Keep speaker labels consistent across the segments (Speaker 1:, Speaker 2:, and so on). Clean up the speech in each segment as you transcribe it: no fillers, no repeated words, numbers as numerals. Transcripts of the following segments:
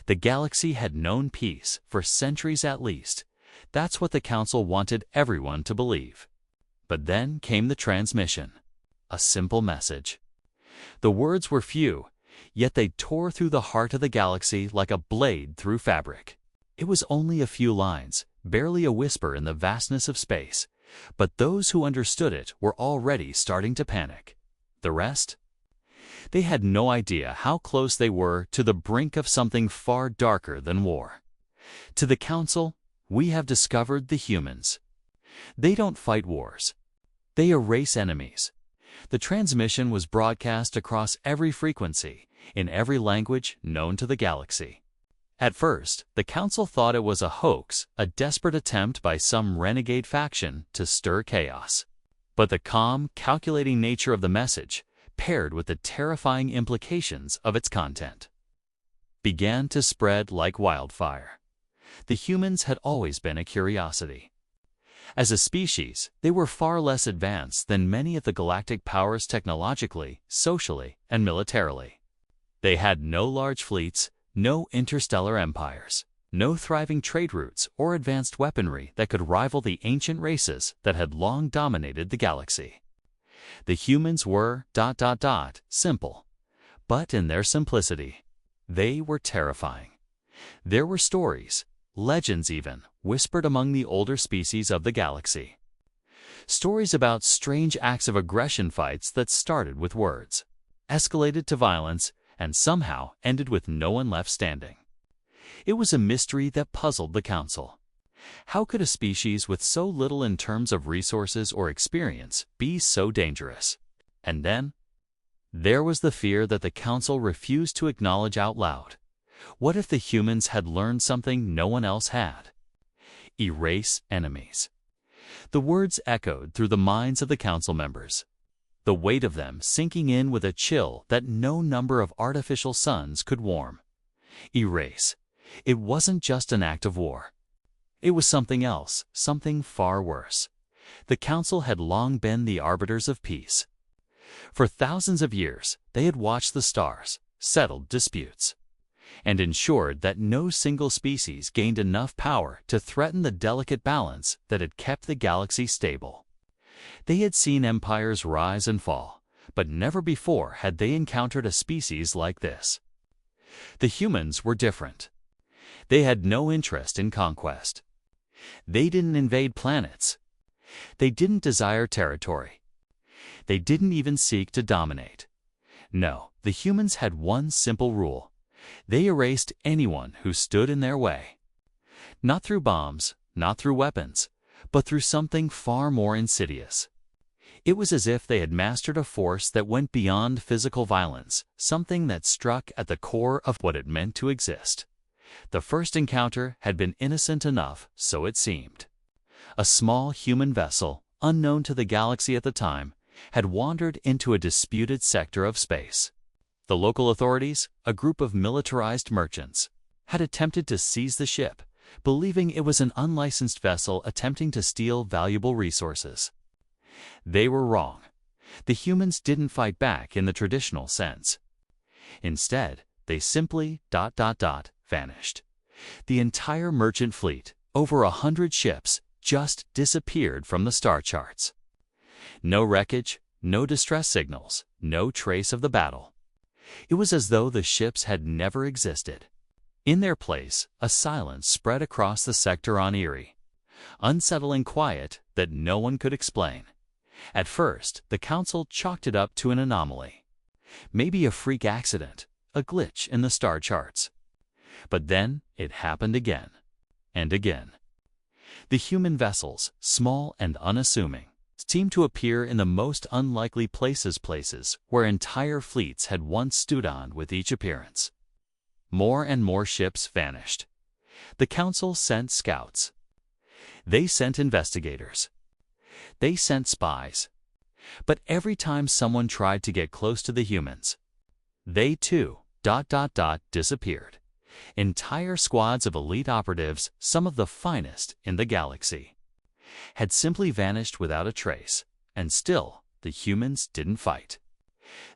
Speaker 1: The galaxy had known peace for centuries at least. That's what the Council wanted everyone to believe. But then came the transmission. A simple message. The words were few, yet they tore through the heart of the galaxy like a blade through fabric. It was only a few lines, barely a whisper in the vastness of space, but those who understood it were already starting to panic. The rest? They had no idea how close they were to the brink of something far darker than war. To the Council, we have discovered the humans. They don't fight wars. They erase enemies. The transmission was broadcast across every frequency, in every language known to the galaxy. At first, the Council thought it was a hoax, a desperate attempt by some renegade faction to stir chaos. But the calm, calculating nature of the message, paired with the terrifying implications of its content, began to spread like wildfire. The humans had always been a curiosity. As a species, they were far less advanced than many of the galactic powers technologically, socially, and militarily. They had no large fleets, no interstellar empires, no thriving trade routes or advanced weaponry that could rival the ancient races that had long dominated the galaxy. The humans were ... simple. But in their simplicity, they were terrifying. There were stories, legends even, whispered among the older species of the galaxy. Stories about strange acts of aggression, fights that started with words, escalated to violence, and somehow ended with no one left standing. It was a mystery that puzzled the Council. How could a species with so little in terms of resources or experience be so dangerous? And then, there was the fear that the Council refused to acknowledge out loud. What if the humans had learned something no one else had? Erase enemies. The words echoed through the minds of the Council members, the weight of them sinking in with a chill that no number of artificial suns could warm. Erase. It wasn't just an act of war. It was something else, something far worse. The Council had long been the arbiters of peace. For thousands of years, they had watched the stars, settled disputes, and ensured that no single species gained enough power to threaten the delicate balance that had kept the galaxy stable. They had seen empires rise and fall, but never before had they encountered a species like this. The humans were different. They had no interest in conquest. They didn't invade planets. They didn't desire territory. They didn't even seek to dominate. No, the humans had one simple rule. They erased anyone who stood in their way. Not through bombs, not through weapons, but through something far more insidious. It was as if they had mastered a force that went beyond physical violence, something that struck at the core of what it meant to exist. The first encounter had been innocent enough, so it seemed. A small human vessel, unknown to the galaxy at the time, had wandered into a disputed sector of space. The local authorities, a group of militarized merchants, had attempted to seize the ship, believing it was an unlicensed vessel attempting to steal valuable resources. They were wrong. The humans didn't fight back in the traditional sense. Instead, they simply ... vanished. The entire merchant fleet, over 100 ships, just disappeared from the star charts. No wreckage, no distress signals, no trace of the battle. It was as though the ships had never existed. In their place, a silence spread across the sector on Erie, unsettling quiet that no one could explain. At first, the Council chalked it up to an anomaly. Maybe a freak accident, a glitch in the star charts. But then it happened again and again. The human vessels, small and unassuming, seemed to appear in the most unlikely places where entire fleets had once stood on with each appearance. More and more ships vanished. The Council sent scouts. They sent investigators. They sent spies. But every time someone tried to get close to the humans, they too ... disappeared. Entire squads of elite operatives, some of the finest in the galaxy, had simply vanished without a trace, and still the humans didn't fight.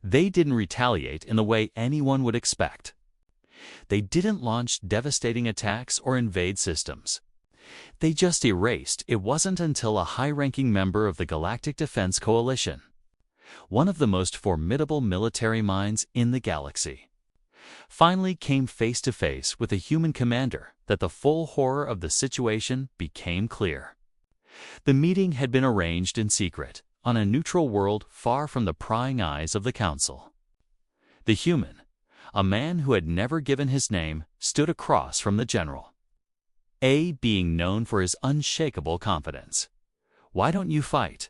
Speaker 1: They didn't retaliate in the way anyone would expect. They didn't launch devastating attacks or invade systems. They just erased. It wasn't until a high-ranking member of the Galactic Defense Coalition, one of the most formidable military minds in the galaxy, finally came face to face with a human commander that the full horror of the situation became clear. The meeting had been arranged in secret, on a neutral world far from the prying eyes of the Council. The human, a man who had never given his name, stood across from the general, being known for his unshakable confidence. "Why don't you fight?"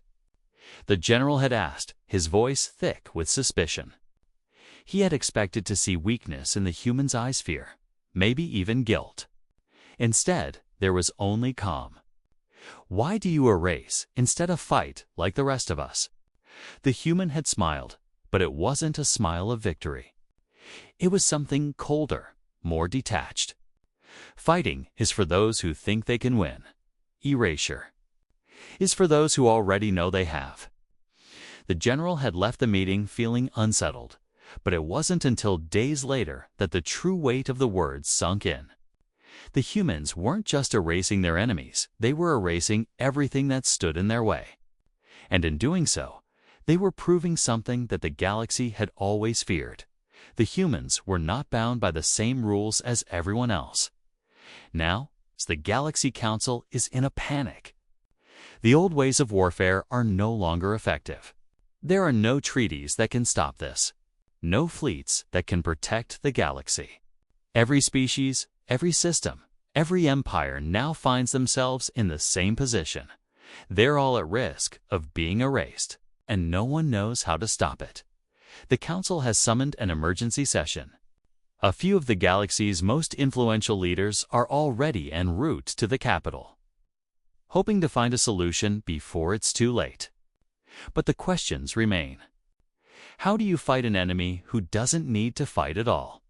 Speaker 1: the general had asked, his voice thick with suspicion. He had expected to see weakness in the human's eyes, fear, maybe even guilt. Instead, there was only calm. "Why do you erase instead of fight like the rest of us?" The human had smiled, but it wasn't a smile of victory. It was something colder, more detached. "Fighting is for those who think they can win. Erasure is for those who already know they have." The general had left the meeting feeling unsettled, but it wasn't until days later that the true weight of the words sunk in. The humans weren't just erasing their enemies, they were erasing everything that stood in their way. And in doing so, they were proving something that the galaxy had always feared. The humans were not bound by the same rules as everyone else. Now, the Galaxy Council is in a panic. The old ways of warfare are no longer effective. There are no treaties that can stop this. No fleets that can protect the galaxy. Every species, every system, every empire now finds themselves in the same position. They're all at risk of being erased, and no one knows how to stop it. The Council has summoned an emergency session. A few of the galaxy's most influential leaders are already en route to the capital, hoping to find a solution before it's too late. But the questions remain. How do you fight an enemy who doesn't need to fight at all?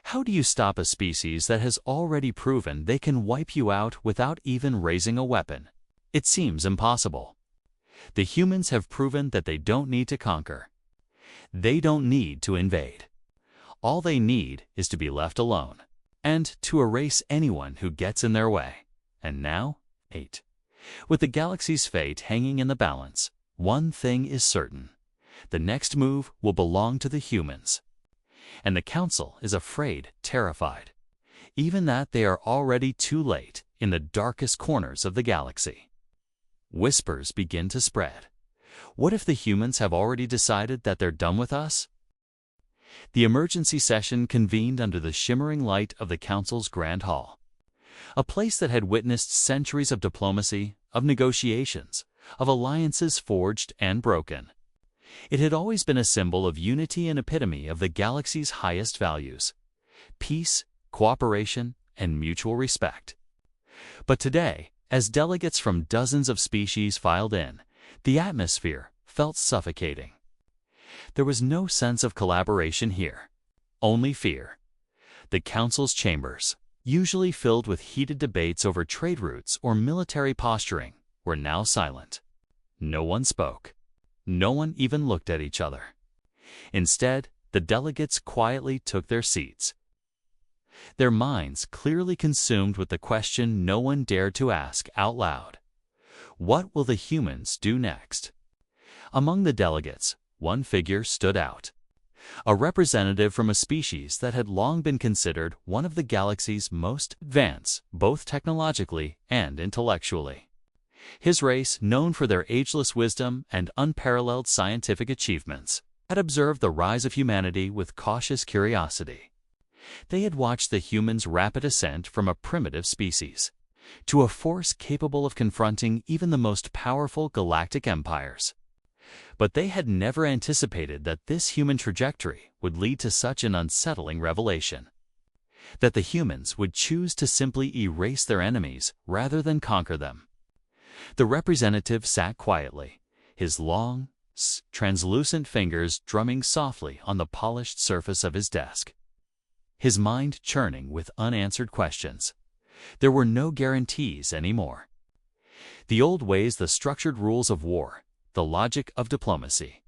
Speaker 1: How do you stop a species that has already proven they can wipe you out without even raising a weapon? It seems impossible. The humans have proven that they don't need to conquer. They don't need to invade. All they need is to be left alone, and to erase anyone who gets in their way. And now, 8. With the galaxy's fate hanging in the balance, one thing is certain. The next move will belong to the humans. And the Council is afraid, terrified, even that they are already too late in the darkest corners of the galaxy. Whispers begin to spread. What if the humans have already decided that they're done with us? The emergency session convened under the shimmering light of the Council's Grand Hall, a place that had witnessed centuries of diplomacy, of negotiations, of alliances forged and broken. It had always been a symbol of unity and epitome of the galaxy's highest values: peace, cooperation, and mutual respect. But today, as delegates from dozens of species filed in, the atmosphere felt suffocating. There was no sense of collaboration here, only fear. The Council's chambers, usually filled with heated debates over trade routes or military posturing, were now silent. No one spoke. No one even looked at each other. Instead, the delegates quietly took their seats, their minds clearly consumed with the question no one dared to ask out loud. What will the humans do next? Among the delegates, one figure stood out. A representative from a species that had long been considered one of the galaxy's most advanced, both technologically and intellectually. His race, known for their ageless wisdom and unparalleled scientific achievements, had observed the rise of humanity with cautious curiosity. They had watched the humans' rapid ascent from a primitive species to a force capable of confronting even the most powerful galactic empires. But they had never anticipated that this human trajectory would lead to such an unsettling revelation: that the humans would choose to simply erase their enemies rather than conquer them. The representative sat quietly, his long, translucent fingers drumming softly on the polished surface of his desk, his mind churning with unanswered questions. There were no guarantees anymore. The old ways, the structured rules of war, the logic of diplomacy.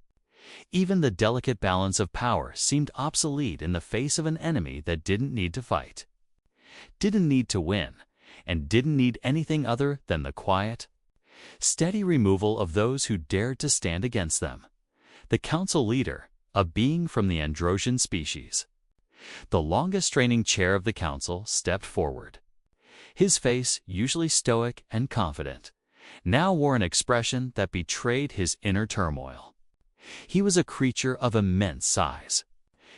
Speaker 1: Even the delicate balance of power seemed obsolete in the face of an enemy that didn't need to fight, didn't need to win, and didn't need anything other than the quiet, steady removal of those who dared to stand against them. The council leader, a being from the Androsian species, the longest-reigning chair of the council, stepped forward. His face, usually stoic and confident, now wore an expression that betrayed his inner turmoil. He was a creature of immense size,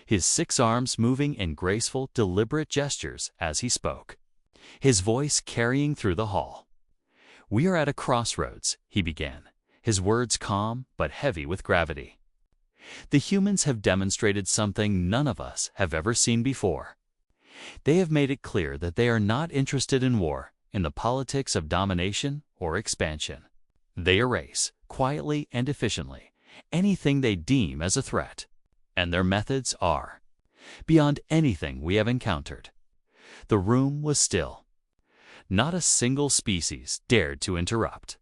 Speaker 1: his 6 arms moving in graceful, deliberate gestures as he spoke, his voice carrying through the hall. "We are at a crossroads," he began, his words calm but heavy with gravity. "The humans have demonstrated something none of us have ever seen before. They have made it clear that they are not interested in war, in the politics of domination or expansion. They erase, quietly and efficiently, anything they deem as a threat, and their methods are beyond anything we have encountered." The room was still. Not a single species dared to interrupt.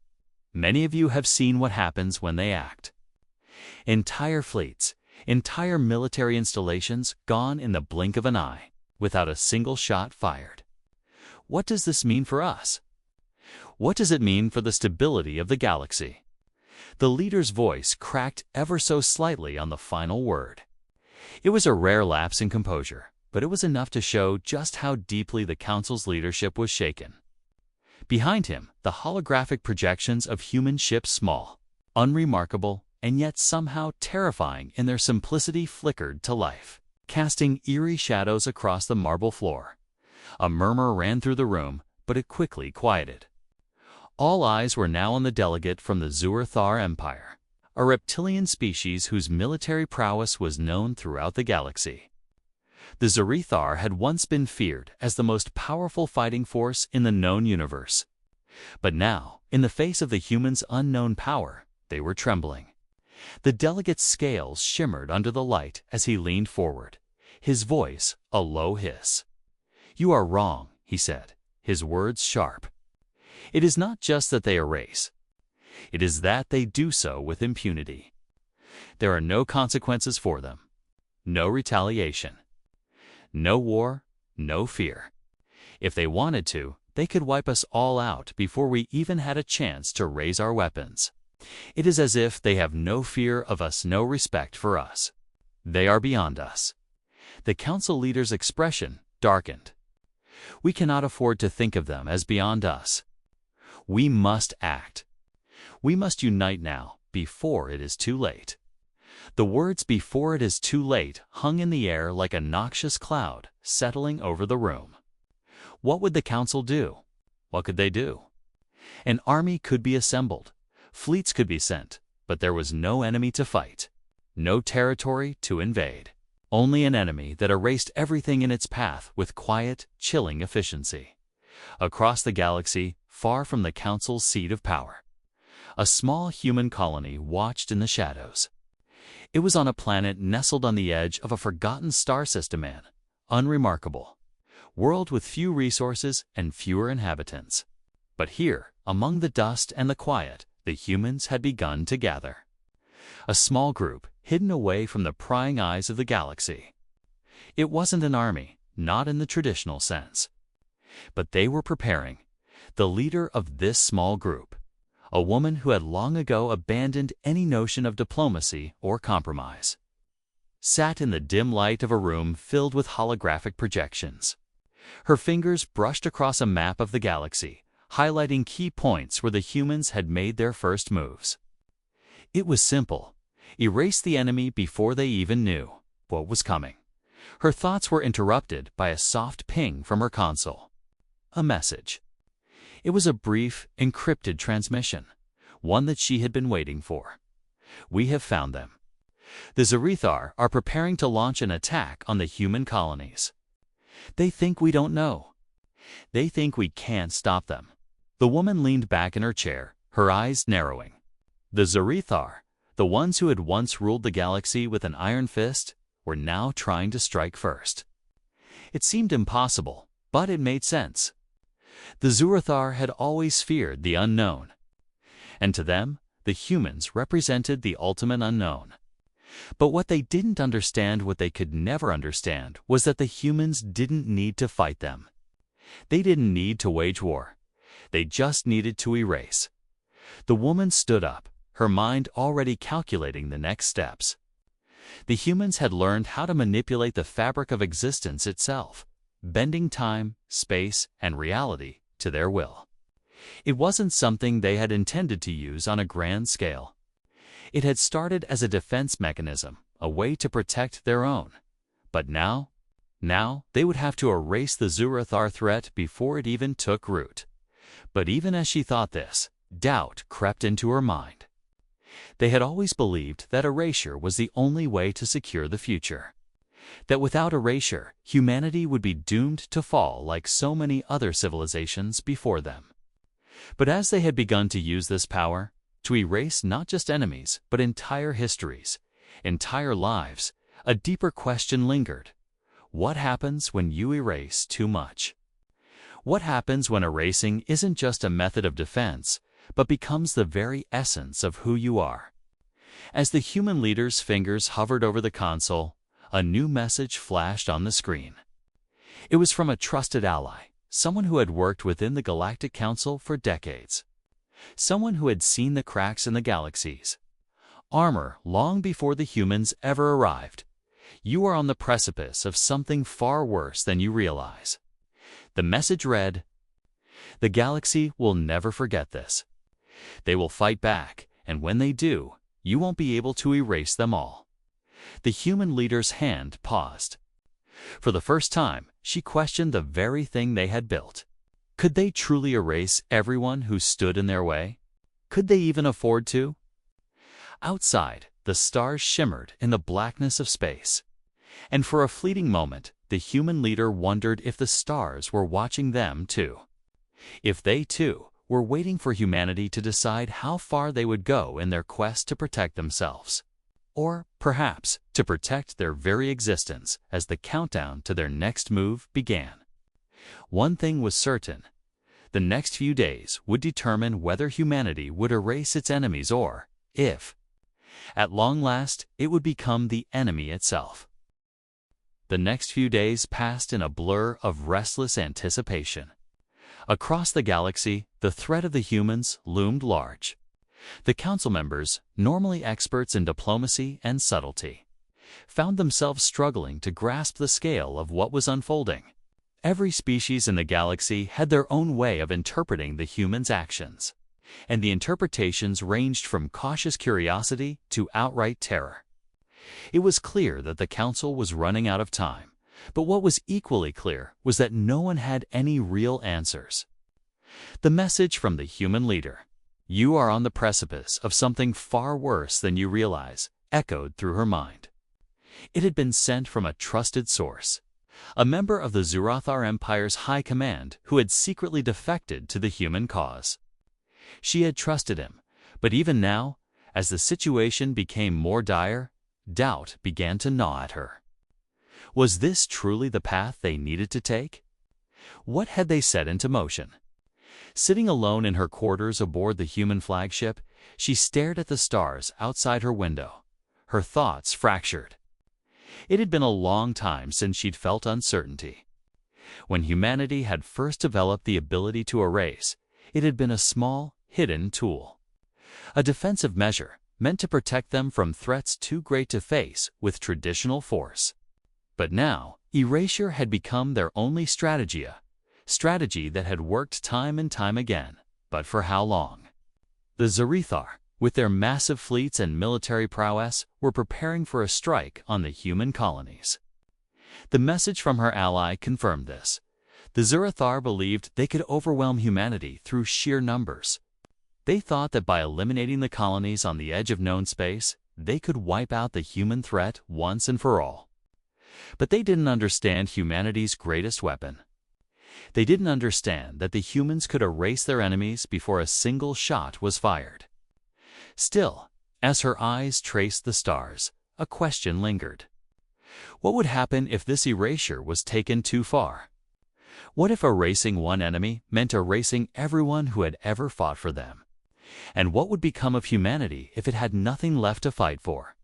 Speaker 1: Many of you have seen what happens when they act. Entire fleets, entire military installations gone in the blink of an eye, without a single shot fired. What does this mean for us? What does it mean for the stability of the galaxy? The leader's voice cracked ever so slightly on the final word. It was a rare lapse in composure, but it was enough to show just how deeply the council's leadership was shaken. Behind him, the holographic projections of human ships, small, unremarkable, and yet somehow terrifying in their simplicity, flickered to life, casting eerie shadows across the marble floor. A murmur ran through the room, but it quickly quieted. All eyes were now on the delegate from the Zoorithar Empire, a reptilian species whose military prowess was known throughout the galaxy. The Zoorithar had once been feared as the most powerful fighting force in the known universe. But now, in the face of the humans' unknown power, they were trembling. The delegate's scales shimmered under the light as he leaned forward, his voice a low hiss. "You are wrong," he said, his words sharp. "It is not just that they erase. It is that they do so with impunity. There are no consequences for them, no retaliation, no war, no fear. If they wanted to, they could wipe us all out before we even had a chance to raise our weapons. It is as if they have no fear of us, no respect for us. They are beyond us." The council leader's expression darkened. "We cannot afford to think of them as beyond us. We must act. We must unite now, before it is too late." The words "before it is too late" hung in the air like a noxious cloud, settling over the room. What would the council do? What could they do? An army could be assembled, fleets could be sent, but there was no enemy to fight, no territory to invade. Only an enemy that erased everything in its path with quiet, chilling efficiency. Across the galaxy, far from the council's seat of power, a small human colony watched in the shadows. It was on a planet nestled on the edge of a forgotten star system, an unremarkable world with few resources and fewer inhabitants. But here, among the dust and the quiet, the humans had begun to gather. A small group, hidden away from the prying eyes of the galaxy. It wasn't an army, not in the traditional sense. But they were preparing. The leader of this small group, a woman who had long ago abandoned any notion of diplomacy or compromise, sat in the dim light of a room filled with holographic projections. Her fingers brushed across a map of the galaxy, highlighting key points where the humans had made their first moves. It was simple. Erase the enemy before they even knew what was coming. Her thoughts were interrupted by a soft ping from her console. A message. It was a brief, encrypted transmission, one that she had been waiting for. "We have found them. The Zoorithar are preparing to launch an attack on the human colonies. They think we don't know. They think we can't stop them." The woman leaned back in her chair, her eyes narrowing. The Zoorithar, the ones who had once ruled the galaxy with an iron fist, were now trying to strike first. It seemed impossible, but it made sense. The Zoorithar had always feared the unknown, and to them, the humans represented the ultimate unknown. But what they didn't understand, what they could never understand, was that the humans didn't need to fight them. They didn't need to wage war. They just needed to erase. The woman stood up, her mind already calculating the next steps. The humans had learned how to manipulate the fabric of existence itself, bending time, space, and reality to their will. It wasn't something they had intended to use on a grand scale. It had started as a defense mechanism, a way to protect their own. But now they would have to erase the Zoorithar threat before it even took root. But even as she thought this, doubt crept into her mind. They had always believed that erasure was the only way to secure the future. That without erasure, humanity would be doomed to fall like so many other civilizations before them. But as they had begun to use this power, to erase not just enemies, but entire histories, entire lives, a deeper question lingered. What happens when you erase too much? What happens when erasing isn't just a method of defense, but becomes the very essence of who you are? As the human leader's fingers hovered over the console, a new message flashed on the screen. It was from a trusted ally, someone who had worked within the Galactic Council for decades. Someone who had seen the cracks in the galaxies. Armor long before the humans ever arrived. You are on the precipice of something far worse than you realize. The message read, "The galaxy will never forget this. They will fight back, and when they do, you won't be able to erase them all." The human leader's hand paused. For the first time, she questioned the very thing they had built. Could they truly erase everyone who stood in their way? Could they even afford to? Outside, the stars shimmered in the blackness of space. And for a fleeting moment, the human leader wondered if the stars were watching them too. If they too were waiting for humanity to decide how far they would go in their quest to protect themselves. Or perhaps to protect their very existence as the countdown to their next move began. One thing was certain. The next few days would determine whether humanity would erase its enemies or, if, at long last, it would become the enemy itself. The next few days passed in a blur of restless anticipation. Across the galaxy, the threat of the humans loomed large. The council members, normally experts in diplomacy and subtlety, found themselves struggling to grasp the scale of what was unfolding. Every species in the galaxy had their own way of interpreting the humans' actions, and the interpretations ranged from cautious curiosity to outright terror. It was clear that the council was running out of time, but what was equally clear was that no one had any real answers. The message from the human leader, "You are on the precipice of something far worse than you realize," echoed through her mind. It had been sent from a trusted source, a member of the Zoorithar Empire's high command who had secretly defected to the human cause. She had trusted him, but even now, as the situation became more dire, doubt began to gnaw at her. Was this truly the path they needed to take? What had they set into motion? Sitting alone in her quarters aboard the human flagship, she stared at the stars outside her window, her thoughts fractured. It had been a long time since she'd felt uncertainty. When humanity had first developed the ability to erase, it had been a small, hidden tool. A defensive measure meant to protect them from threats too great to face with traditional force. But now, erasure had become their only strategy that had worked time and time again, but for how long? The Zoorithar, with their massive fleets and military prowess, were preparing for a strike on the human colonies. The message from her ally confirmed this. The Zoorithar believed they could overwhelm humanity through sheer numbers. They thought that by eliminating the colonies on the edge of known space, they could wipe out the human threat once and for all. But they didn't understand humanity's greatest weapon. They didn't understand that the humans could erase their enemies before a single shot was fired. Still, as her eyes traced the stars, a question lingered. What would happen if this erasure was taken too far? What if erasing one enemy meant erasing everyone who had ever fought for them? And what would become of humanity if it had nothing left to fight for?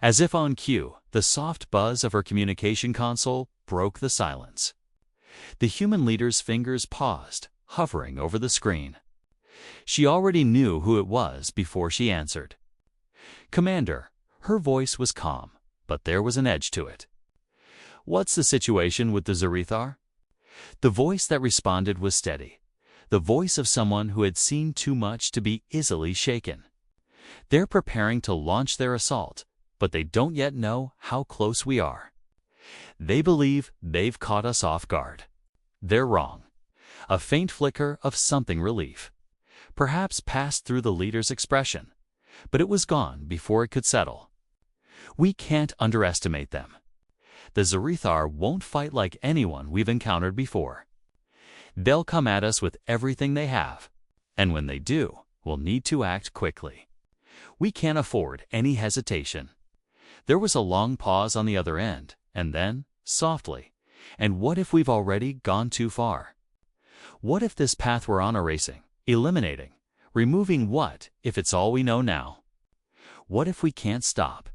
Speaker 1: As if on cue, the soft buzz of her communication console broke the silence. The human leader's fingers paused, hovering over the screen. She already knew who it was before she answered. "Commander." Her voice was calm, but there was an edge to it. "What's the situation with the Zoorithar?" The voice that responded was steady, the voice of someone who had seen too much to be easily shaken. "They're preparing to launch their assault, but they don't yet know how close we are. They believe they've caught us off guard. They're wrong." A faint flicker of something relief perhaps passed through the leader's expression, but it was gone before it could settle. "We can't underestimate them. The Zoorithar won't fight like anyone we've encountered before. They'll come at us with everything they have, and when they do, we'll need to act quickly. We can't afford any hesitation." There was a long pause on the other end, and then, softly, "And what if we've already gone too far? What if this path we're on erasing, eliminating, removing, what if it's all we know now? What if we can't stop?"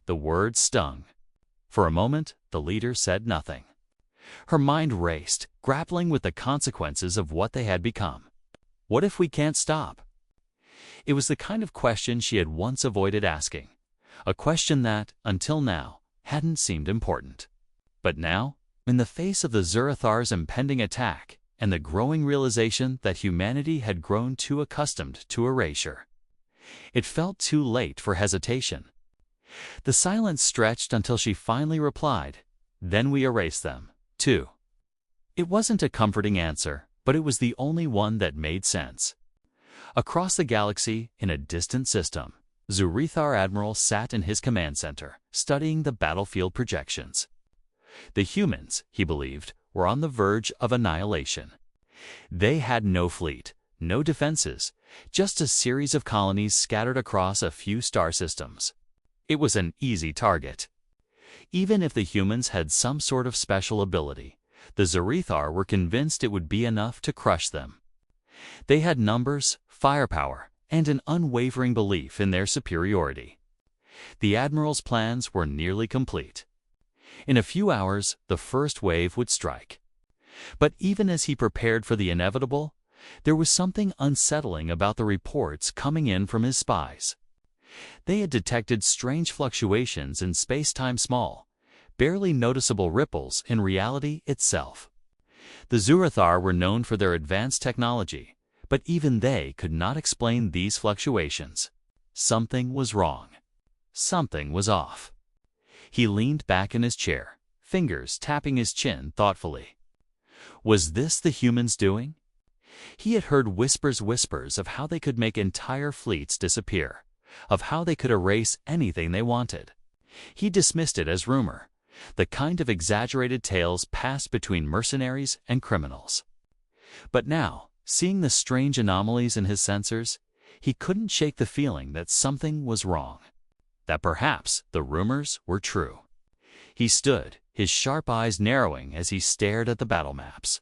Speaker 1: The words stung. For a moment, the leader said nothing. Her mind raced, grappling with the consequences of what they had become. What if we can't stop? It was the kind of question she had once avoided asking, a question that, until now, hadn't seemed important. But now, in the face of the Zoorithar's impending attack and the growing realization that humanity had grown too accustomed to erasure, it felt too late for hesitation. The silence stretched until she finally replied, "Then we erase them, too." It wasn't a comforting answer, but it was the only one that made sense. Across the galaxy, in a distant system, Zoorithar Admiral sat in his command center, studying the battlefield projections. The humans, he believed, were on the verge of annihilation. They had no fleet, no defenses, just a series of colonies scattered across a few star systems. It was an easy target. Even if the humans had some sort of special ability, the Zoorithar were convinced it would be enough to crush them. They had numbers, firepower, and an unwavering belief in their superiority. The Admiral's plans were nearly complete. In a few hours, the first wave would strike. But even as he prepared for the inevitable, there was something unsettling about the reports coming in from his spies. They had detected strange fluctuations in space-time, small, barely noticeable ripples in reality itself. The Zoorithar were known for their advanced technology, but even they could not explain these fluctuations. Something was wrong. Something was off. He leaned back in his chair, fingers tapping his chin thoughtfully. Was this the humans' doing? He had heard whispers of how they could make entire fleets disappear, of how they could erase anything they wanted. He dismissed it as rumor, the kind of exaggerated tales passed between mercenaries and criminals. But now, seeing the strange anomalies in his sensors, he couldn't shake the feeling that something was wrong, that perhaps the rumors were true. He stood, his sharp eyes narrowing as he stared at the battle maps.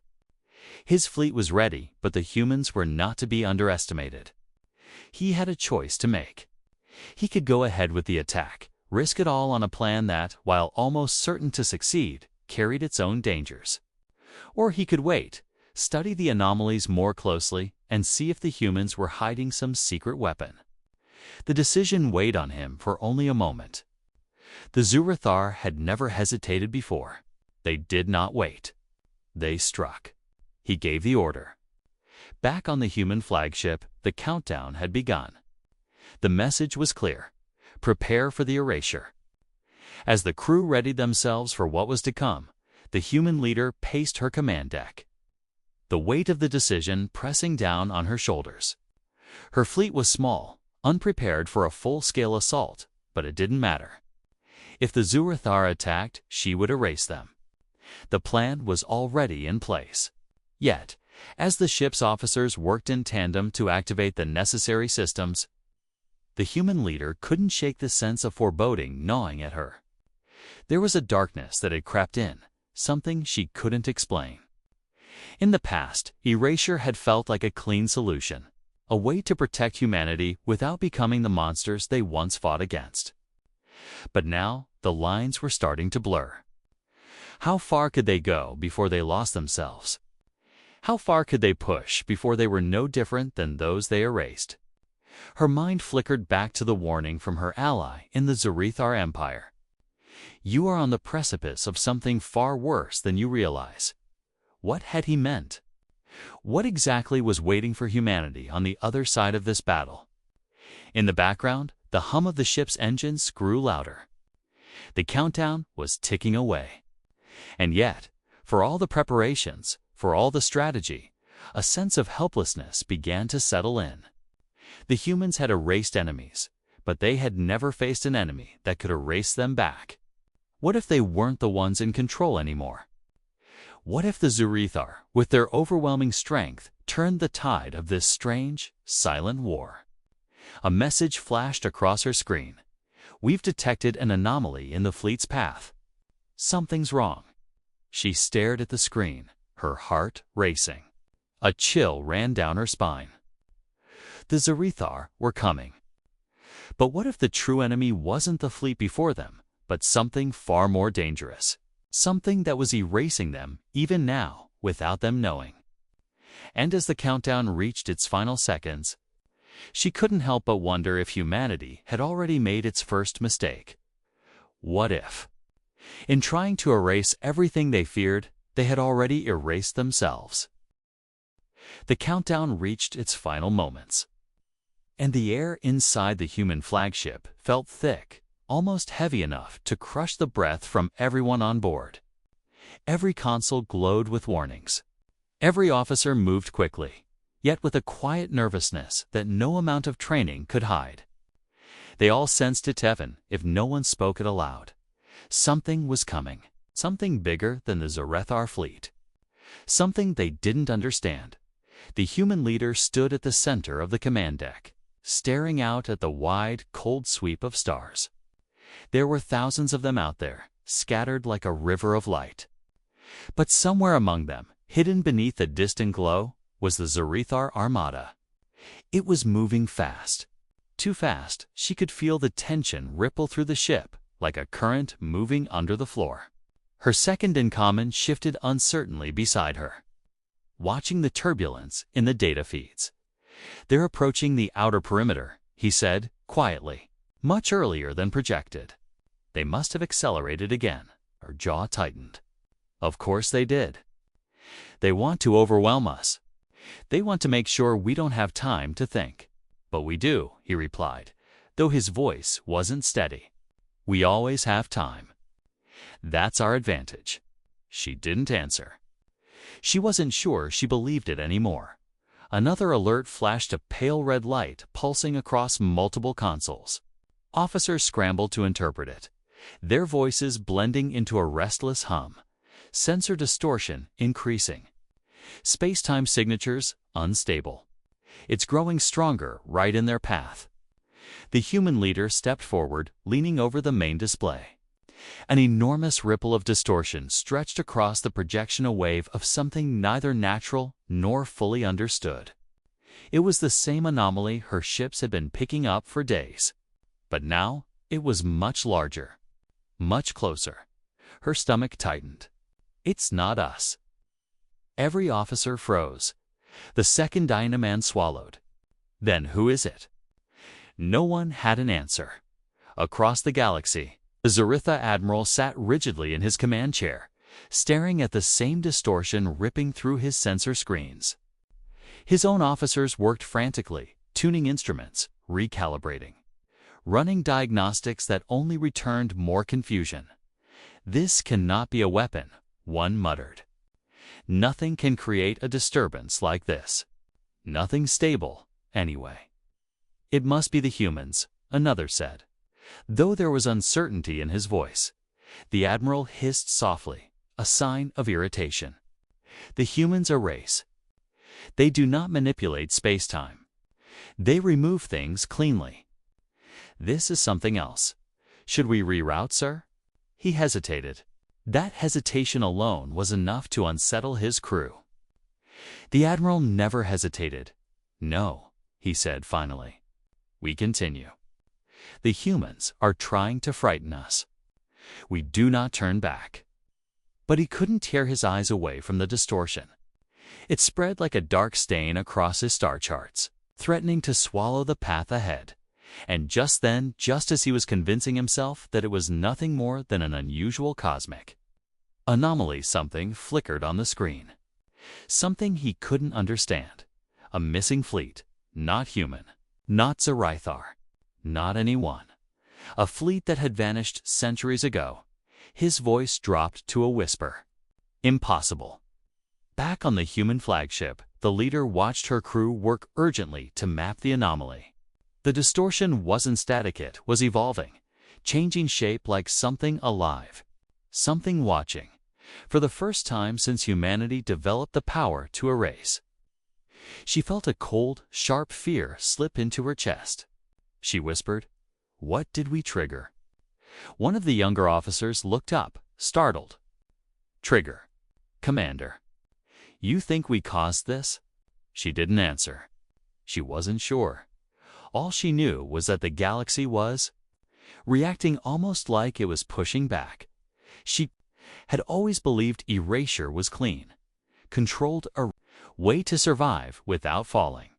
Speaker 1: His fleet was ready, but the humans were not to be underestimated. He had a choice to make. He could go ahead with the attack, risk it all on a plan that, while almost certain to succeed, carried its own dangers. Or he could wait, study the anomalies more closely, and see if the humans were hiding some secret weapon. The decision weighed on him for only a moment. The Zoorithar had never hesitated before. They did not wait. They struck. He gave the order. Back on the human flagship, the countdown had begun. The message was clear: prepare for the erasure. As the crew readied themselves for what was to come, the human leader paced her command deck, the weight of the decision pressing down on her shoulders. Her fleet was small, unprepared for a full-scale assault, but it didn't matter. If the Zoorithar attacked, she would erase them. The plan was already in place. Yet, as the ship's officers worked in tandem to activate the necessary systems, the human leader couldn't shake the sense of foreboding gnawing at her. There was a darkness that had crept in, something she couldn't explain. In the past, erasure had felt like a clean solution, a way to protect humanity without becoming the monsters they once fought against. But now the lines were starting to blur. How far could they go before they lost themselves? How far could they push before they were no different than those they erased? Her mind flickered back to the warning from her ally in the Zoorithar Empire. You are on the precipice of something far worse than you realize. What had he meant? What exactly was waiting for humanity on the other side of this battle? In the background, the hum of the ship's engines grew louder. The countdown was ticking away. And yet, for all the preparations, for all the strategy, a sense of helplessness began to settle in. The humans had erased enemies, but they had never faced an enemy that could erase them back. What if they weren't the ones in control anymore? What if the Zoorithar, with their overwhelming strength, turned the tide of this strange, silent war? A message flashed across her screen. We've detected an anomaly in the fleet's path. Something's wrong. She stared at the screen, her heart racing. A chill ran down her spine. The Zoorithar were coming. But what if the true enemy wasn't the fleet before them, but something far more dangerous? Something that was erasing them, even now, without them knowing. And as the countdown reached its final seconds, she couldn't help but wonder if humanity had already made its first mistake. What if, in trying to erase everything they feared, they had already erased themselves? The countdown reached its final moments, and the air inside the human flagship felt thick, almost heavy enough to crush the breath from everyone on board. Every console glowed with warnings. Every officer moved quickly, yet with a quiet nervousness that no amount of training could hide. They all sensed it even if no one spoke it aloud. Something was coming, something bigger than the Zoorithar fleet. Something they didn't understand. The human leader stood at the center of the command deck, staring out at the wide, cold sweep of stars. There were thousands of them out there, scattered like a river of light. But somewhere among them, hidden beneath the distant glow, was the Zoorithar Armada. It was moving fast. Too fast, she could feel the tension ripple through the ship, like a current moving under the floor. Her second-in-command shifted uncertainly beside her, watching the turbulence in the data feeds. They're approaching the outer perimeter, he said, quietly, much earlier than projected. They must have accelerated again. Her jaw tightened. Of course they did. They want to overwhelm us. They want to make sure we don't have time to think. But we do, he replied, though his voice wasn't steady. We always have time. That's our advantage. She didn't answer. She wasn't sure she believed it anymore. Another alert flashed, a pale red light pulsing across multiple consoles. Officers scrambled to interpret it, their voices blending into a restless hum, sensor distortion increasing. Space-time signatures unstable. It's growing stronger right in their path. The human leader stepped forward, leaning over the main display. An enormous ripple of distortion stretched across the projection, a wave of something neither natural nor fully understood. It was the same anomaly her ships had been picking up for days. But now it was much larger, much closer. Her stomach tightened. It's not us. Every officer froze. The second-in-command swallowed. Then who is it? No one had an answer. Across the galaxy, the Zoorithar admiral sat rigidly in his command chair, staring at the same distortion ripping through his sensor screens. His own officers worked frantically, tuning instruments, recalibrating, running diagnostics that only returned more confusion. This cannot be a weapon, one muttered. Nothing can create a disturbance like this. Nothing stable, anyway. It must be the humans, another said. Though there was uncertainty in his voice, the admiral hissed softly, a sign of irritation. The humans erase. They do not manipulate space-time. They remove things cleanly. This is something else. Should we reroute, sir? He hesitated. That hesitation alone was enough to unsettle his crew. The admiral never hesitated. No, he said finally. We continue. The humans are trying to frighten us. We do not turn back. But he couldn't tear his eyes away from the distortion. It spread like a dark stain across his star charts, threatening to swallow the path ahead. And just then, just as he was convincing himself that it was nothing more than an unusual cosmic anomaly, something flickered on the screen. Something he couldn't understand. A missing fleet, not human, not Zoorithar, not anyone. A fleet that had vanished centuries ago. His voice dropped to a whisper. Impossible. Back on the human flagship, the leader watched her crew work urgently to map the anomaly. The distortion wasn't static, it was evolving, changing shape like something alive, something watching, for the first time since humanity developed the power to erase. She felt a cold, sharp fear slip into her chest. She whispered, "What did we trigger?" One of the younger officers looked up, startled. "Trigger, Commander. You think we caused this?" She didn't answer. She wasn't sure. All she knew was that the galaxy was reacting almost like it was pushing back. She had always believed erasure was clean, controlled, a way to survive without falling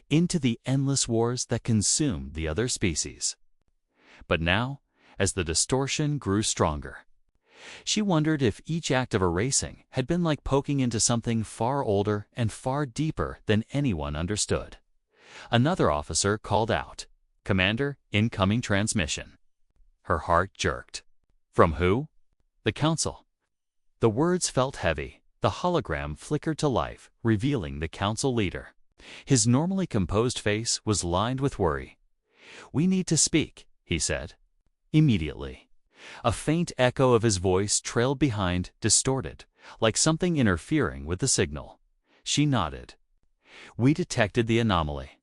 Speaker 1: into the endless wars that consumed the other species. But now, as the distortion grew stronger, she wondered if each act of erasing had been like poking into something far older and far deeper than anyone understood. Another officer called out, "Commander, incoming transmission." Her heart jerked. From who? The Council. The words felt heavy. The hologram flickered to life, revealing the Council leader. His normally composed face was lined with worry. "We need to speak," he said. Immediately. A faint echo of his voice trailed behind, distorted, like something interfering with the signal. She nodded. "We detected the anomaly."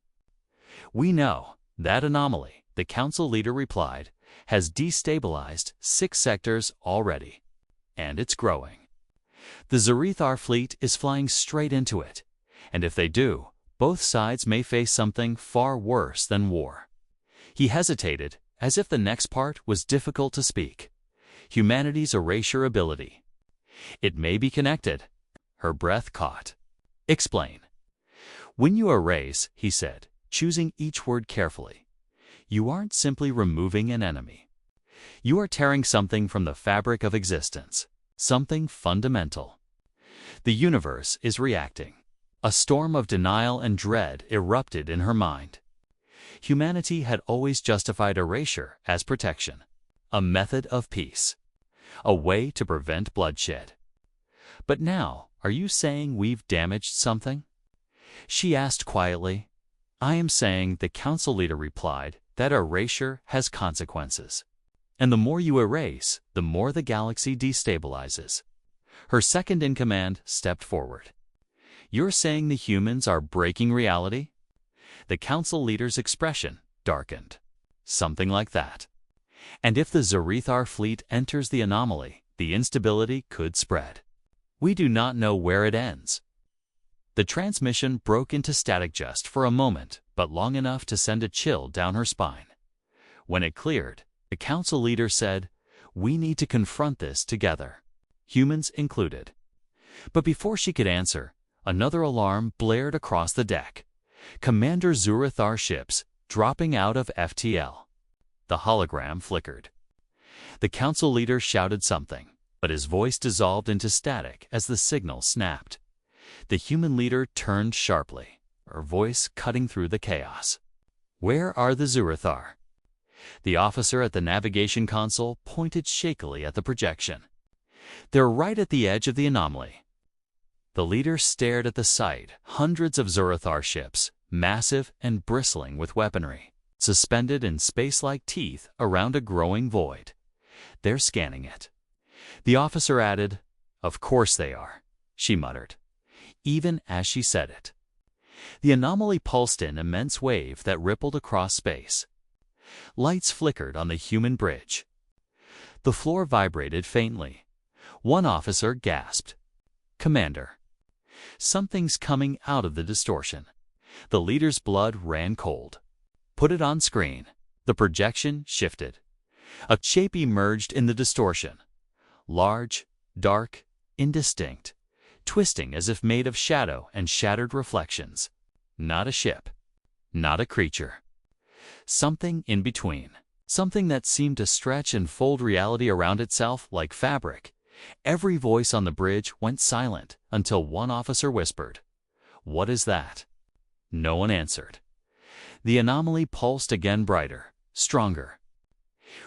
Speaker 1: "We know. That anomaly," the Council leader replied, "has destabilized 6 sectors already. And it's growing. The Zoorithar fleet is flying straight into it. And if they do, both sides may face something far worse than war." He hesitated, as if the next part was difficult to speak. Humanity's erasure ability. "It may be connected." Her breath caught. "Explain." "When you erase," he said, choosing each word carefully, "you aren't simply removing an enemy. You are tearing something from the fabric of existence, something fundamental. The universe is reacting." A storm of denial and dread erupted in her mind. Humanity had always justified erasure as protection, a method of peace, a way to prevent bloodshed. "But now, are you saying we've damaged something?" She asked quietly. "I am saying," the Council leader replied, "that erasure has consequences. And the more you erase, the more the galaxy destabilizes." Her second-in-command stepped forward. "You're saying the humans are breaking reality?" The Council leader's expression darkened. "Something like that. And if the Zoorithar fleet enters the anomaly, the instability could spread. We do not know where it ends." The transmission broke into static just for a moment, but long enough to send a chill down her spine. When it cleared, the Council leader said, "We need to confront this together, humans included." But before she could answer, another alarm blared across the deck. Commander Zoorithar ships dropping out of FTL. The hologram flickered. The Council leader shouted something, but his voice dissolved into static as the signal snapped. The human leader turned sharply, her voice cutting through the chaos. "Where are the Zoorithar?" The officer at the navigation console pointed shakily at the projection. "They're right at the edge of the anomaly." The leader stared at the sight, hundreds of Zoorithar ships, massive and bristling with weaponry, suspended in space-like teeth around a growing void. "They're scanning it." The officer added, "Of course they are," she muttered, even as she said it. The anomaly pulsed an immense wave that rippled across space. Lights flickered on the human bridge. The floor vibrated faintly. One officer gasped, "Commander." "Something's coming out of the distortion." The leader's blood ran cold. "Put it on screen." The The projection shifted. A shape emerged in the distortion. Large, dark, indistinct, twisting as if made of shadow and shattered reflections. Not a ship. Not a creature. Something in between. Something that seemed to stretch and fold reality around itself like fabric. Every voice on the bridge went silent until one officer whispered, "What is that?" No one answered. The anomaly pulsed again, brighter, stronger.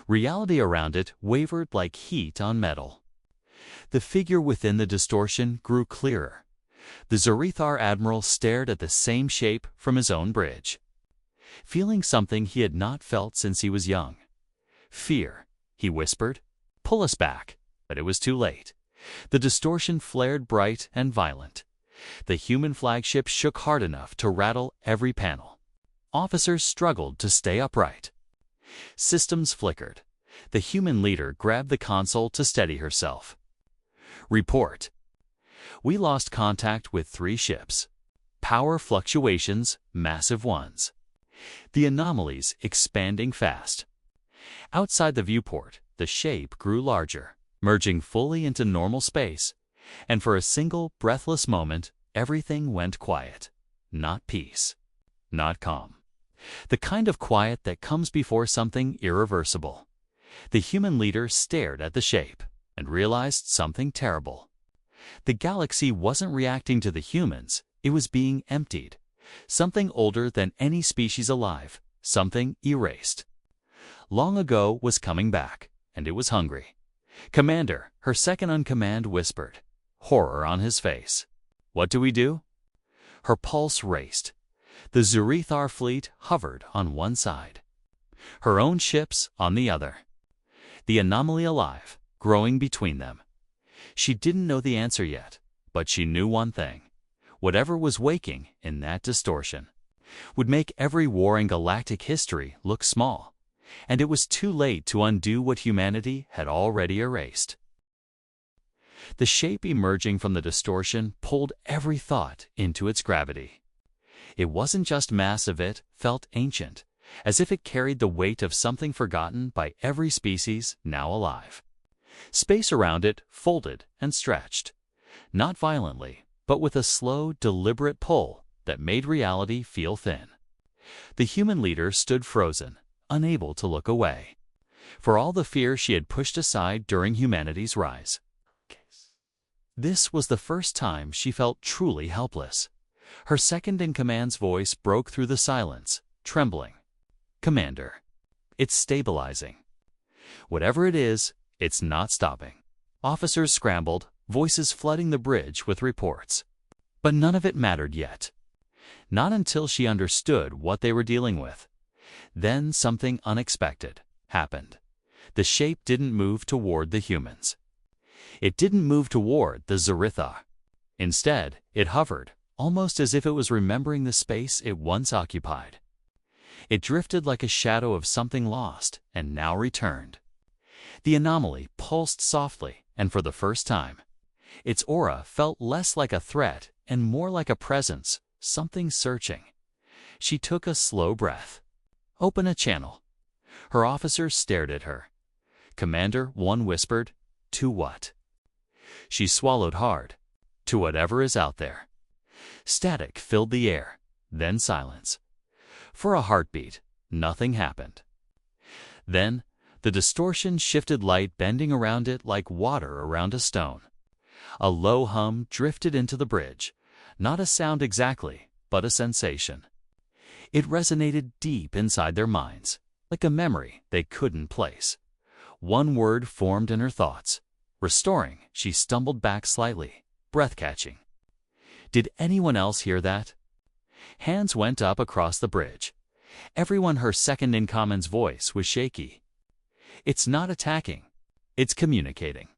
Speaker 1: Reality around it wavered like heat on metal. The figure within the distortion grew clearer. The Zoorithar admiral stared at the same shape from his own bridge, feeling something he had not felt since he was young. "Fear," he whispered. "Pull us back." But it was too late. The distortion flared bright and violent. The human flagship shook hard enough to rattle every panel. Officers struggled to stay upright. Systems flickered. The human leader grabbed the console to steady herself. "Report. We lost contact with 3 ships. Power fluctuations, massive ones. The anomalies expanding fast." Outside the viewport, the shape grew larger, merging fully into normal space, and for a single breathless moment, everything went quiet. Not peace. Not calm. The kind of quiet that comes before something irreversible. The human leader stared at the shape and realized something terrible. The galaxy wasn't reacting to the humans, it was being emptied. Something older than any species alive, something erased. Long ago was coming back, and it was hungry. "Commander," her second-in-command whispered, horror on his face. "What do we do?" Her pulse raced. The Zoorithar fleet hovered on one side, her own ships on the other. The anomaly alive, growing between them. She didn't know the answer yet, but she knew one thing. Whatever was waking in that distortion would make every war in galactic history look small, and it was too late to undo what humanity had already erased. The shape emerging from the distortion pulled every thought into its gravity. It wasn't just massive, it felt ancient, as if it carried the weight of something forgotten by every species now alive. Space around it folded and stretched, not violently, but with a slow, deliberate pull that made reality feel thin. The human leader stood frozen, unable to look away, for all the fear she had pushed aside during humanity's rise. This was the first time she felt truly helpless. Her second-in-command's voice broke through the silence, trembling. "Commander, it's stabilizing. Whatever it is, it's not stopping." Officers scrambled, voices flooding the bridge with reports. But none of it mattered yet. Not until she understood what they were dealing with. Then something unexpected happened. The shape didn't move toward the humans. It didn't move toward the Zoorithar. Instead, it hovered, almost as if it was remembering the space it once occupied. It drifted like a shadow of something lost and now returned. The anomaly pulsed softly, and for the first time, its aura felt less like a threat and more like a presence, something searching. She took a slow breath. "Open a channel." Her officers stared at her. "Commander," one whispered, "to what?" She swallowed hard. "To whatever is out there." Static filled the air, then silence. For a heartbeat, nothing happened. Then, the distortion shifted, light bending around it like water around a stone. A low hum drifted into the bridge, not a sound exactly, but a sensation. It resonated deep inside their minds, like a memory they couldn't place. One word formed in her thoughts. Restoring, she stumbled back slightly, breath-catching. Did anyone else hear that? Hands went up across the bridge. Everyone, her second-in-command's voice was shaky. "It's not attacking. It's communicating."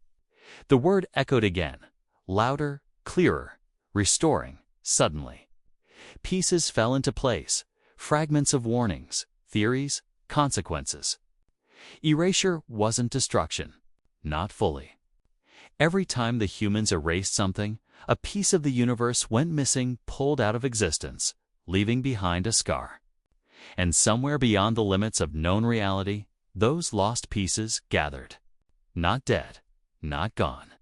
Speaker 1: The word echoed again, louder, clearer, restoring, suddenly. Pieces fell into place, fragments of warnings, theories, consequences. Erasure wasn't destruction, not fully. Every time the humans erased something, a piece of the universe went missing, pulled out of existence, leaving behind a scar. And somewhere beyond the limits of known reality, those lost pieces gathered. Not dead, not gone.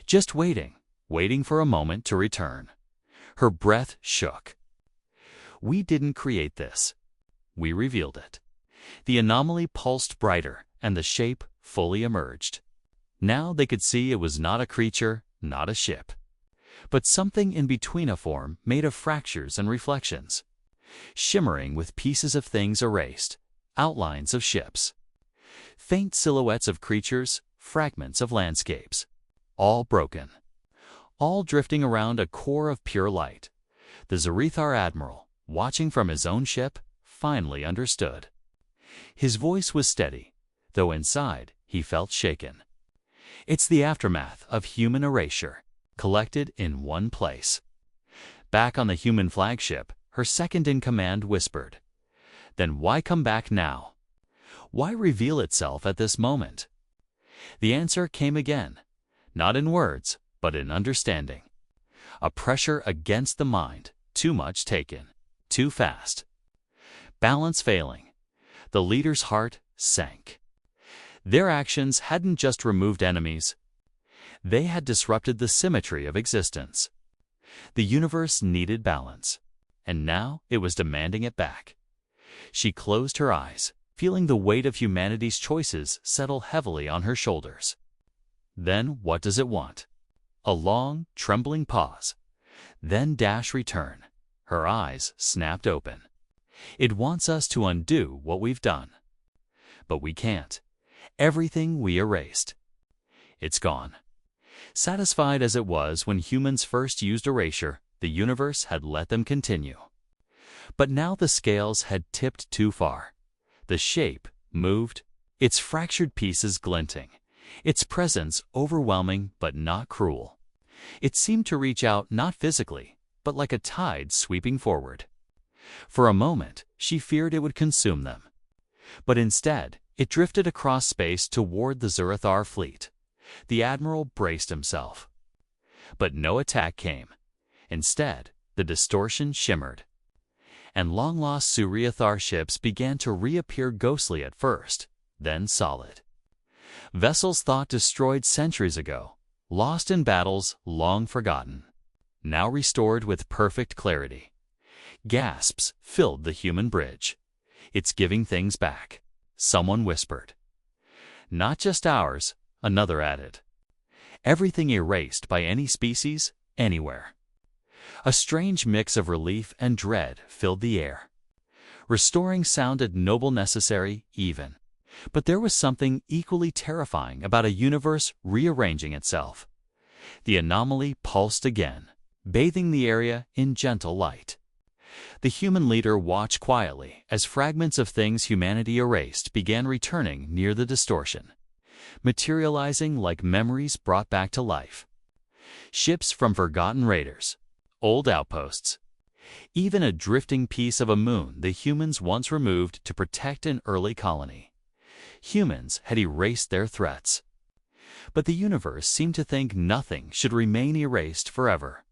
Speaker 1: Just waiting, waiting for a moment to return. Her breath shook. We didn't create this. We revealed it. The anomaly pulsed brighter, and the shape fully emerged. Now they could see it was not a creature, not a ship, but something in between, a form made of fractures and reflections, shimmering with pieces of things erased, outlines of ships, faint silhouettes of creatures, fragments of landscapes, all broken, all drifting around a core of pure light. The Zoorithar admiral, watching from his own ship, finally understood. His voice was steady, though inside he felt shaken. It's the aftermath of human erasure, collected in one place. Back on the human flagship, her second-in-command whispered, "Then why come back now? Why reveal itself at this moment?" The answer came again, not in words, but in understanding. A pressure against the mind, too much taken, too fast. Balance failing. The leader's heart sank. Their actions hadn't just removed enemies. They had disrupted the symmetry of existence. The universe needed balance, and now it was demanding it back. She closed her eyes, feeling the weight of humanity's choices settle heavily on her shoulders. Then what does it want? A long, trembling pause. Then dash return. Her eyes snapped open. It wants us to undo what we've done. But we can't. Everything we erased. It's gone. Satisfied as it was when humans first used erasure, the universe had let them continue. But now the scales had tipped too far. The shape moved, its fractured pieces glinting, its presence overwhelming but not cruel. It seemed to reach out not physically, but like a tide sweeping forward. For a moment, she feared it would consume them. But instead, it drifted across space toward the Zoorithar fleet. The admiral braced himself. But no attack came. Instead, the distortion shimmered. And long-lost Zoorithar ships began to reappear ghostly at first, then solid. Vessels thought destroyed centuries ago, lost in battles long forgotten, now restored with perfect clarity. Gasps filled the human bridge. "It's giving things back," someone whispered. "Not just ours," another added. "Everything erased by any species, anywhere." A strange mix of relief and dread filled the air. Restoring sounded noble, necessary, even. But there was something equally terrifying about a universe rearranging itself. The anomaly pulsed again, bathing the area in gentle light. The human leader watched quietly as fragments of things humanity erased began returning near the distortion, materializing like memories brought back to life. Ships from forgotten raiders, old outposts, even a drifting piece of a moon the humans once removed to protect an early colony. Humans had erased their threats. But the universe seemed to think nothing should remain erased forever.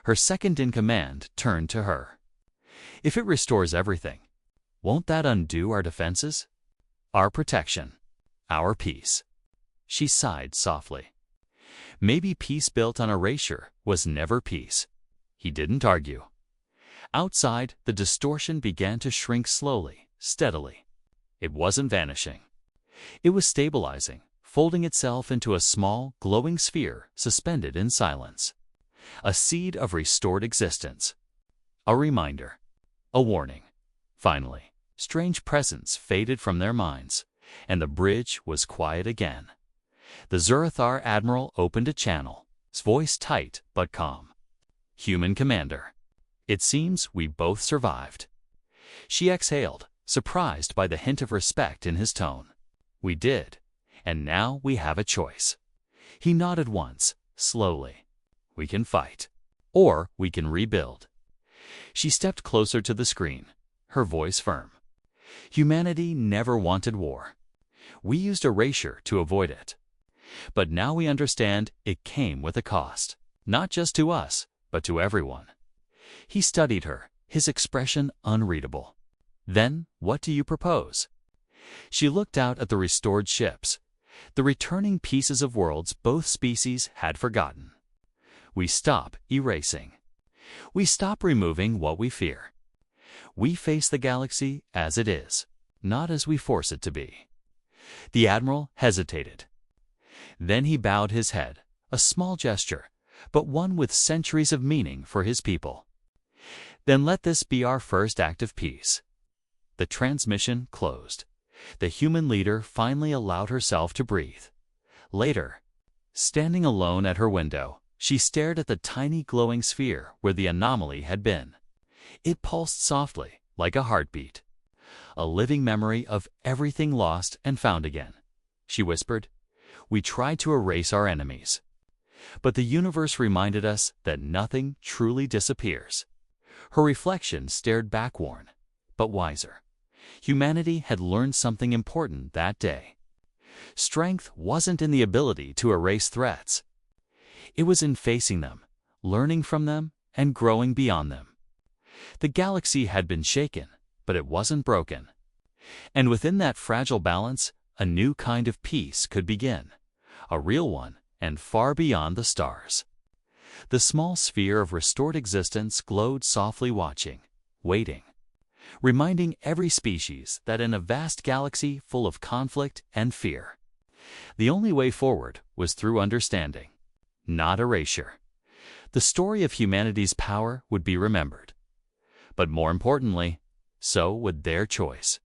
Speaker 1: Her second-in-command turned to her. "If it restores everything, won't that undo our defenses? Our protection? Our peace?" She sighed softly. Maybe peace built on erasure was never peace. He didn't argue. Outside, the distortion began to shrink slowly, steadily. It wasn't vanishing. It was stabilizing, folding itself into a small, glowing sphere suspended in silence. A seed of restored existence. A reminder. A warning. Finally, strange presence faded from their minds, and the bridge was quiet again. The Zoorithar admiral opened a channel, his voice tight but calm. "Human commander, it seems we both survived." She exhaled, surprised by the hint of respect in his tone. "We did, and now we have a choice." He nodded once, slowly. "We can fight, or we can rebuild." She stepped closer to the screen, her voice firm. "Humanity never wanted war. We used erasure to avoid it. But now we understand it came with a cost, not just to us, but to everyone." He studied her, his expression unreadable. Then, what do you propose? She looked out at the restored ships, the returning pieces of worlds both species had forgotten. We stop erasing. We stop removing what we fear. We face the galaxy as it is, not as we force it to be. The Admiral hesitated. Then he bowed his head, a small gesture, but one with centuries of meaning for his people. Then let this be our first act of peace. The transmission closed. The human leader finally allowed herself to breathe. Later, standing alone at her window, she stared at the tiny glowing sphere where the anomaly had been. It pulsed softly, like a heartbeat. A living memory of everything lost and found again. She whispered, "We tried to erase our enemies. But the universe reminded us that nothing truly disappears." Her reflection stared back worn, but wiser. Humanity had learned something important that day. Strength wasn't in the ability to erase threats. It was in facing them, learning from them, and growing beyond them. The galaxy had been shaken, but it wasn't broken. And within that fragile balance, a new kind of peace could begin, a real one and far beyond the stars. The small sphere of restored existence glowed softly, watching, waiting, reminding every species that in a vast galaxy full of conflict and fear, the only way forward was through understanding, not erasure. The story of humanity's power would be remembered. But more importantly, so would their choice.